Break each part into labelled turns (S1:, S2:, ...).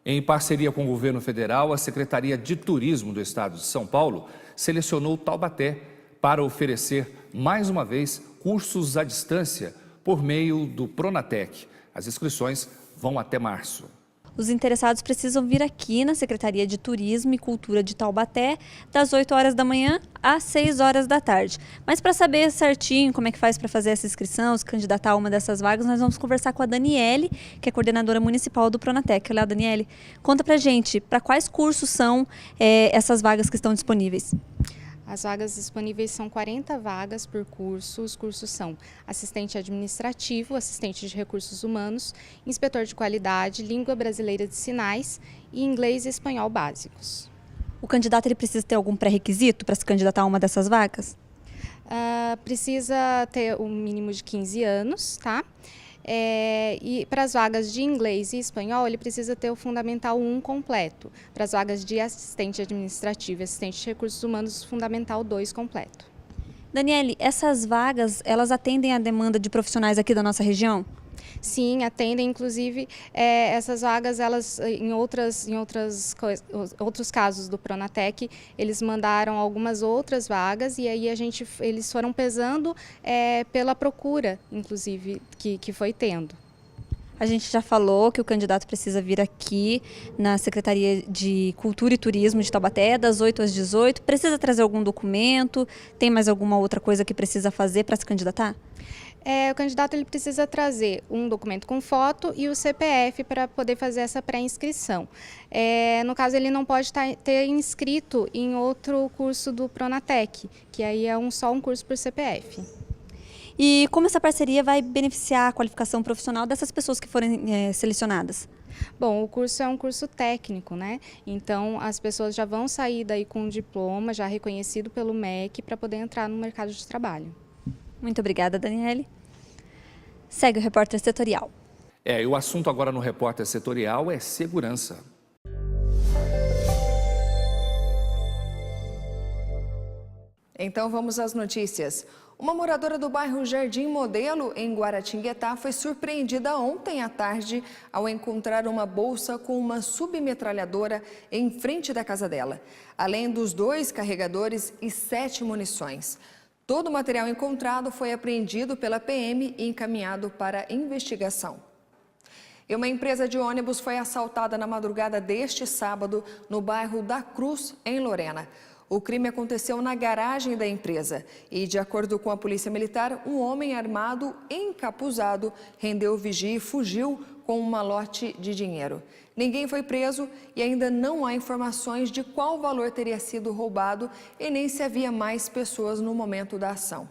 S1: Em parceria com o governo federal, a Secretaria de Turismo do Estado de São Paulo selecionou Taubaté para oferecer, mais uma vez, cursos à distância por meio do Pronatec. As inscrições vão até março.
S2: Os interessados precisam vir aqui na Secretaria de Turismo e Cultura de Taubaté, das 8 horas da manhã às 6 horas da tarde. Mas para saber certinho como é que faz para fazer essa inscrição, se candidatar a uma dessas vagas, nós vamos conversar com a Daniele, que é coordenadora municipal do Pronatec. Olá, Daniele, conta pra gente, para quais cursos são essas vagas que estão disponíveis?
S3: As vagas disponíveis são 40 vagas por curso. Os cursos são assistente administrativo, assistente de recursos humanos, inspetor de qualidade, língua brasileira de sinais e inglês e espanhol básicos.
S2: O candidato ele precisa ter algum pré-requisito para se candidatar a uma dessas vagas?
S3: Precisa ter um mínimo de 15 anos, tá? E para as vagas de inglês e espanhol, ele precisa ter o Fundamental 1 completo. Para as vagas de assistente administrativo e assistente de recursos humanos, o Fundamental 2 completo.
S2: Daniele, essas vagas, elas atendem à demanda de profissionais aqui da nossa região?
S3: Sim, atendem, inclusive, essas vagas, elas em outros casos do Pronatec, eles mandaram algumas outras vagas e aí eles foram pesando pela procura, inclusive, que foi tendo.
S2: A gente já falou que o candidato precisa vir aqui na Secretaria de Cultura e Turismo de Taubaté, das 8 às 18. Precisa trazer algum documento? Tem mais alguma outra coisa que precisa fazer para se candidatar?
S3: O candidato ele precisa trazer um documento com foto e o CPF para poder fazer essa pré-inscrição. No caso, ele não pode ter inscrito em outro curso do Pronatec, que aí é só um curso por CPF.
S2: E como essa parceria vai beneficiar a qualificação profissional dessas pessoas que forem selecionadas?
S3: Bom, o curso é um curso técnico, né? Então, as pessoas já vão sair daí com um diploma já reconhecido pelo MEC para poder entrar no mercado de trabalho.
S2: Muito obrigada, Daniele. Segue o Repórter Setorial.
S1: E o assunto agora no Repórter Setorial é segurança.
S4: Então vamos às notícias. Uma moradora do bairro Jardim Modelo, em Guaratinguetá, foi surpreendida ontem à tarde ao encontrar uma bolsa com uma submetralhadora em frente da casa dela, além dos 2 carregadores e 7 munições. Todo o material encontrado foi apreendido pela PM e encaminhado para investigação. E uma empresa de ônibus foi assaltada na madrugada deste sábado no bairro da Cruz, em Lorena. O crime aconteceu na garagem da empresa e, de acordo com a Polícia Militar, um homem armado encapuzado rendeu o vigia e fugiu com um malote de dinheiro. Ninguém foi preso e ainda não há informações de qual valor teria sido roubado e nem se havia mais pessoas no momento da ação.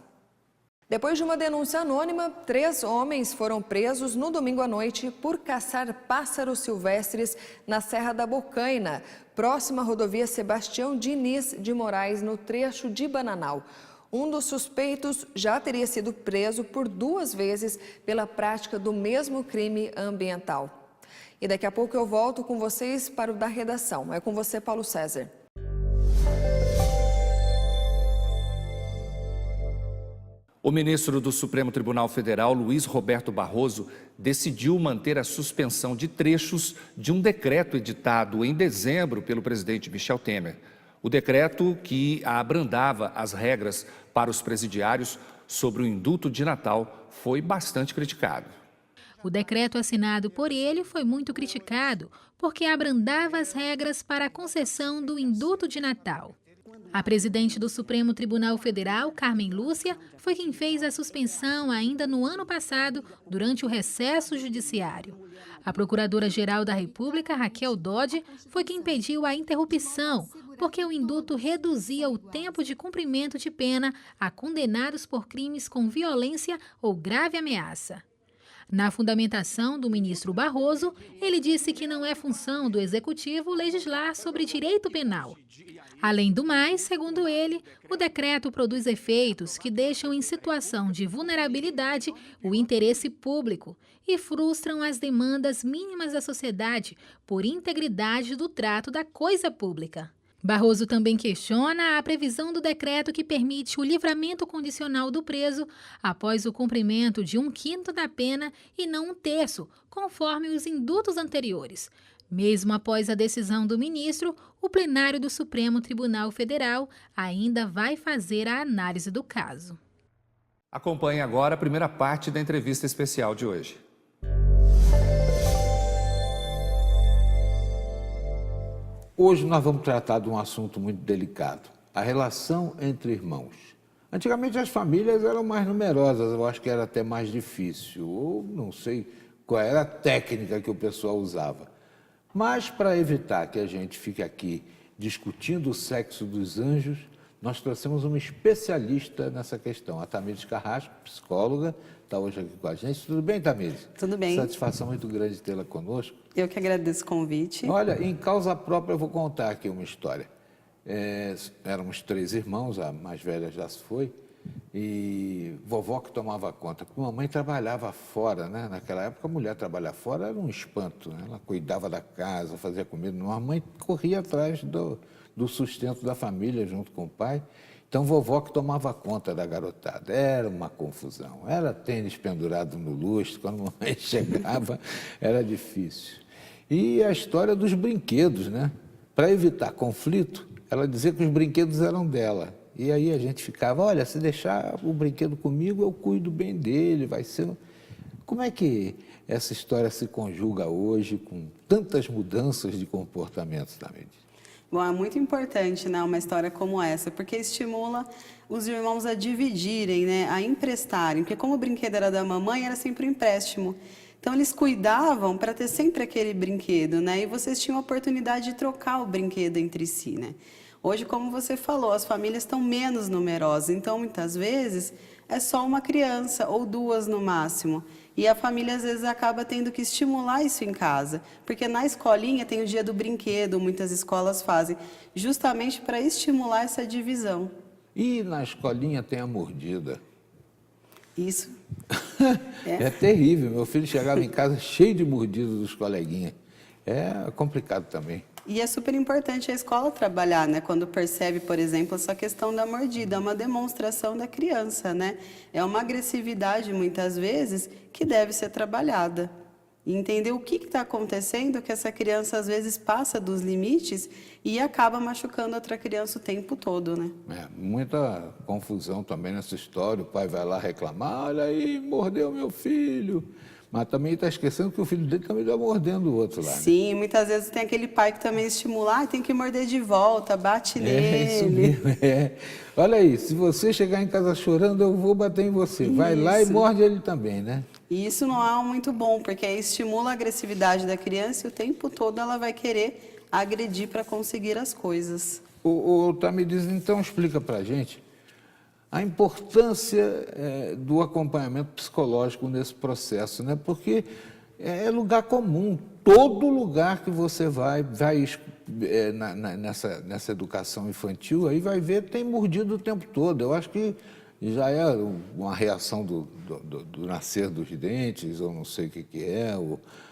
S4: Depois de uma denúncia anônima, 3 homens foram presos no domingo à noite por caçar pássaros silvestres na Serra da Bocaina, próxima à rodovia Sebastião Diniz de Moraes, no trecho de Bananal. Um dos suspeitos já teria sido preso por 2 vezes pela prática do mesmo crime ambiental. E daqui a pouco eu volto com vocês para o da redação. É com você, Paulo César.
S1: O ministro do Supremo Tribunal Federal, Luiz Roberto Barroso, decidiu manter a suspensão de trechos de um decreto editado em dezembro pelo presidente Michel Temer. O decreto que abrandava as regras para os presidiários sobre o indulto de Natal foi bastante criticado.
S5: O decreto assinado por ele foi muito criticado porque abrandava as regras para a concessão do indulto de Natal. A presidente do Supremo Tribunal Federal, Carmen Lúcia, foi quem fez a suspensão ainda no ano passado, durante o recesso judiciário. A Procuradora-Geral da República, Raquel Dodge, foi quem pediu a interrupção, porque o indulto reduzia o tempo de cumprimento de pena a condenados por crimes com violência ou grave ameaça. Na fundamentação do ministro Barroso, ele disse que não é função do Executivo legislar sobre direito penal. Além do mais, segundo ele, o decreto produz efeitos que deixam em situação de vulnerabilidade o interesse público e frustram as demandas mínimas da sociedade por integridade do trato da coisa pública. Barroso também questiona a previsão do decreto que permite o livramento condicional do preso após o cumprimento de 1/5 da pena e não 1/3, conforme os indultos anteriores, Mesmo após a decisão do ministro, o plenário do Supremo Tribunal Federal ainda vai fazer a análise do caso.
S1: Acompanhe agora a primeira parte da entrevista especial de hoje.
S6: Hoje nós vamos tratar de um assunto muito delicado, a relação entre irmãos. Antigamente as famílias eram mais numerosas, eu acho que era até mais difícil, ou não sei qual era a técnica que o pessoal usava. Mas para evitar que a gente fique aqui discutindo o sexo dos anjos, nós trouxemos uma especialista nessa questão, a Tamires Carrasco, psicóloga, está hoje aqui com a gente. Tudo bem, Tamires?
S7: Tudo bem.
S6: Satisfação muito grande tê-la conosco.
S7: Eu que agradeço o convite.
S6: Olha, em causa própria eu vou contar aqui uma história. Éramos 3 irmãos, a mais velha já se foi, e vovó que tomava conta, porque mamãe trabalhava fora, né? Naquela época a mulher trabalhar fora era um espanto, né? Ela cuidava da casa, fazia comida, mamãe corria atrás do sustento da família junto com o pai. Então vovó que tomava conta da garotada, era uma confusão, era tênis pendurado no lustre, quando a mamãe chegava era difícil. E a história dos brinquedos, né? Para evitar conflito, ela dizia que os brinquedos eram dela. E aí a gente ficava, olha, se deixar o brinquedo comigo, eu cuido bem dele, vai ser... Como é que essa história se conjuga hoje com tantas mudanças de comportamento também?
S7: Bom, é muito importante, né, uma história como essa, porque estimula os irmãos a dividirem, né, a emprestarem, porque como o brinquedo era da mamãe, era sempre um empréstimo. Então, eles cuidavam para ter sempre aquele brinquedo, né, e vocês tinham a oportunidade de trocar o brinquedo entre si, né. Hoje, como você falou, as famílias estão menos numerosas, então, muitas vezes, é só uma criança ou 2 no máximo. E a família, às vezes, acaba tendo que estimular isso em casa, porque na escolinha tem o dia do brinquedo, muitas escolas fazem, justamente para estimular essa divisão.
S6: E na escolinha tem a mordida.
S7: Isso.
S6: É terrível, meu filho chegava em casa cheio de mordidas dos coleguinhas. É complicado também.
S7: E é super importante a escola trabalhar, né? Quando percebe, por exemplo, essa questão da mordida, é uma demonstração da criança, né? É uma agressividade, muitas vezes, que deve ser trabalhada. E entender o que está acontecendo, que essa criança, às vezes, passa dos limites e acaba machucando outra criança o tempo todo, né?
S6: Muita confusão também nessa história, o pai vai lá reclamar, olha aí, mordeu meu filho. Mas também está esquecendo que o filho dele também está mordendo o outro lá. Né?
S7: Sim, muitas vezes tem aquele pai que também estimula, tem que morder de volta, bate nele.
S6: É isso mesmo, Olha aí, se você chegar em casa chorando, eu vou bater em você. Vai lá e morde ele também, né?
S7: E isso não é muito bom, porque aí estimula a agressividade da criança e o tempo todo ela vai querer agredir para conseguir as coisas.
S6: Tamires, então explica para a gente a importância do acompanhamento psicológico nesse processo, né? Porque é lugar comum, todo lugar que você vai nessa educação infantil, aí vai ver, tem mordido o tempo todo. Eu acho que já é uma reação do nascer dos dentes, ou não sei o que é,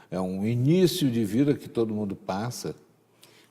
S6: é um início de vida que todo mundo passa.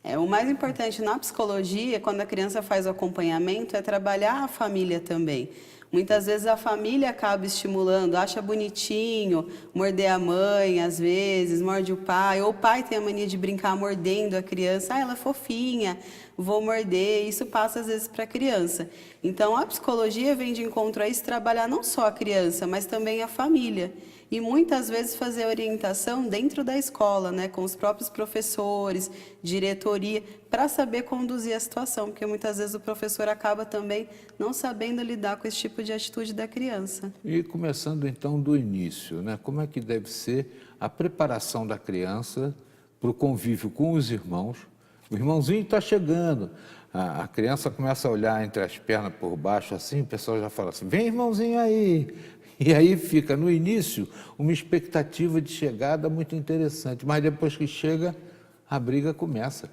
S7: O mais importante na psicologia, quando a criança faz o acompanhamento, é trabalhar a família também. Muitas vezes a família acaba estimulando, acha bonitinho, morder a mãe, às vezes, morde o pai, ou o pai tem a mania de brincar mordendo a criança, ela é fofinha, vou morder, isso passa às vezes para a criança. Então a psicologia vem de encontro a isso, trabalhar não só a criança, mas também a família. E muitas vezes fazer orientação dentro da escola, né, com os próprios professores, diretoria, para saber conduzir a situação, porque muitas vezes o professor acaba também não sabendo lidar com esse tipo de atitude da criança.
S6: E começando então do início, né, como é que deve ser a preparação da criança para o convívio com os irmãos? O irmãozinho está chegando, a criança começa a olhar entre as pernas por baixo assim, o pessoal já fala assim, vem irmãozinho aí. E aí fica, no início, uma expectativa de chegada muito interessante, mas depois que chega, a briga começa.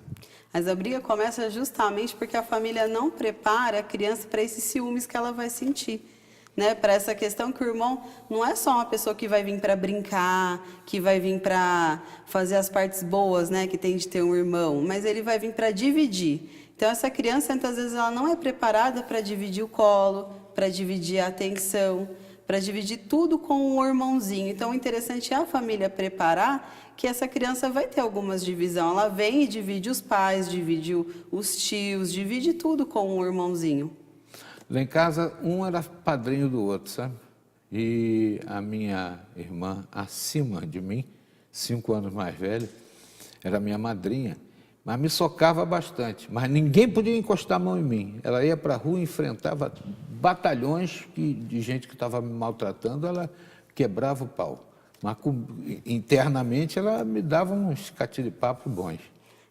S7: Mas a briga começa justamente porque a família não prepara a criança para esses ciúmes que ela vai sentir. Né? Para essa questão que o irmão não é só uma pessoa que vai vir para brincar, que vai vir para fazer as partes boas, né, que tem de ter um irmão, mas ele vai vir para dividir. Então, essa criança, muitas vezes, ela não é preparada para dividir o colo, para dividir a atenção, para dividir tudo com o irmãozinho. Então, o interessante é a família preparar que essa criança vai ter algumas divisões. Ela vem e divide os pais, divide os tios, divide tudo com o irmãozinho.
S6: Lá em casa, um era padrinho do outro, sabe? E a minha irmã, acima de mim, 5 anos mais velha, era minha madrinha, mas me socava bastante. Mas ninguém podia encostar a mão em mim. Ela ia para a rua e enfrentava batalhões de gente que estava me maltratando, ela quebrava o pau. Mas internamente ela me dava uns catiripapos bons.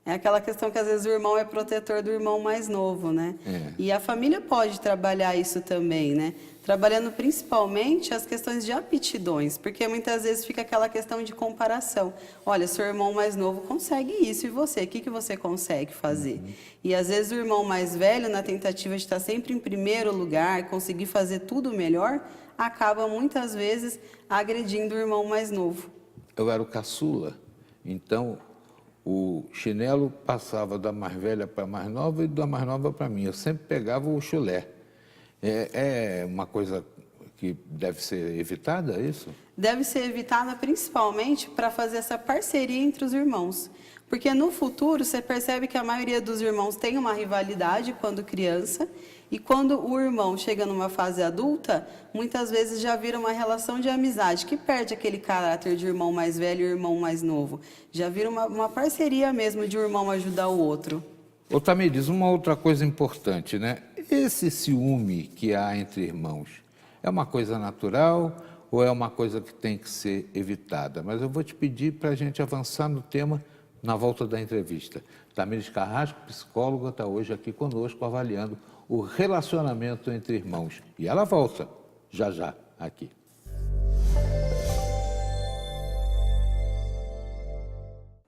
S7: É aquela questão que às vezes o irmão é protetor do irmão mais novo, né?
S6: É.
S7: E a família pode trabalhar isso também, né? Trabalhando principalmente as questões de aptidões, porque muitas vezes fica aquela questão de comparação. Olha, seu irmão mais novo consegue isso, e você? O que você consegue fazer? E às vezes o irmão mais velho, na tentativa de estar sempre em primeiro lugar, conseguir fazer tudo melhor, acaba muitas vezes agredindo o irmão mais novo.
S6: Eu era o caçula, então o chinelo passava da mais velha para a mais nova e da mais nova para mim. Eu sempre pegava o chulé. É uma coisa que deve ser evitada, isso?
S7: Deve ser evitada principalmente para fazer essa parceria entre os irmãos. Porque no futuro você percebe que a maioria dos irmãos tem uma rivalidade quando criança, e quando o irmão chega numa fase adulta, muitas vezes já vira uma relação de amizade, que perde aquele caráter de irmão mais velho e irmão mais novo. Já vira uma parceria mesmo de um irmão ajudar o outro.
S6: Ô, Tamires, uma outra coisa importante, né? Esse ciúme que há entre irmãos, é uma coisa natural ou é uma coisa que tem que ser evitada? Mas eu vou te pedir para a gente avançar no tema na volta da entrevista. Tamires Carrasco, psicóloga, está hoje aqui conosco avaliando o relacionamento entre irmãos. E ela volta já já aqui.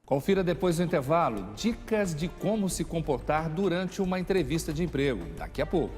S1: Confira depois do intervalo dicas de como se comportar durante uma entrevista de emprego. Daqui a pouco.